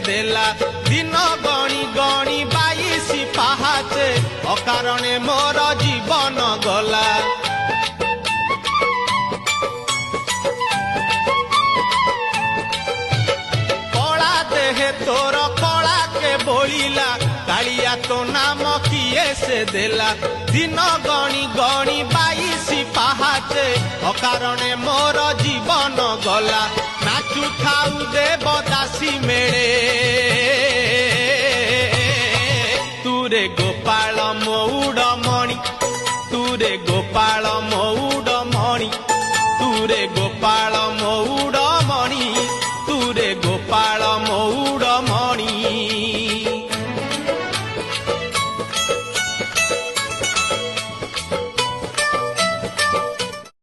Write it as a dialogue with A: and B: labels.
A: देला दिन गणी गणी 22 पाहाचे अकारणे मोर जीवन गला कला देहे तोर कला के बोलिला कालिया तो नाम किए से देला दिन गणी गणी 22 पाहाचे अकारणे मोर जीवन गला नाचु खाऊ देव दासी मेले